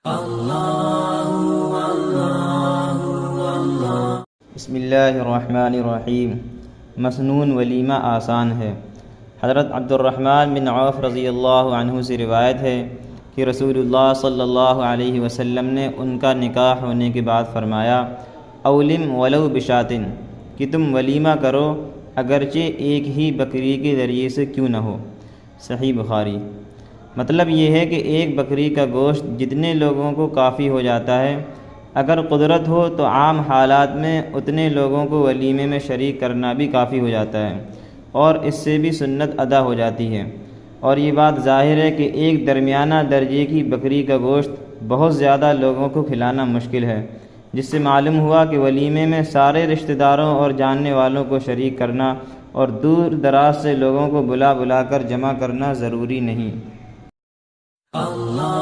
بسم اللہ الرحمن الرحیم۔ مسنون ولیمہ آسان ہے۔ حضرت عبد الرحمن بن عوف رضی اللہ عنہ سے روایت ہے کہ رسول اللہ صلی اللہ علیہ وسلم نے ان کا نکاح ہونے کے بعد فرمایا، اولم ولو بشاتن، کہ تم ولیمہ کرو اگرچہ ایک ہی بکری کے ذریعے سے کیوں نہ ہو۔ صحیح بخاری۔ مطلب یہ ہے کہ ایک بکری کا گوشت جتنے لوگوں کو کافی ہو جاتا ہے، اگر قدرت ہو تو عام حالات میں اتنے لوگوں کو ولیمے میں شریک کرنا بھی کافی ہو جاتا ہے، اور اس سے بھی سنت ادا ہو جاتی ہے۔ اور یہ بات ظاہر ہے کہ ایک درمیانہ درجے کی بکری کا گوشت بہت زیادہ لوگوں کو کھلانا مشکل ہے، جس سے معلوم ہوا کہ ولیمے میں سارے رشتہ داروں اور جاننے والوں کو شریک کرنا اور دور دراز سے لوگوں کو بلا بلا کر جمع کرنا ضروری نہیں۔ اللہ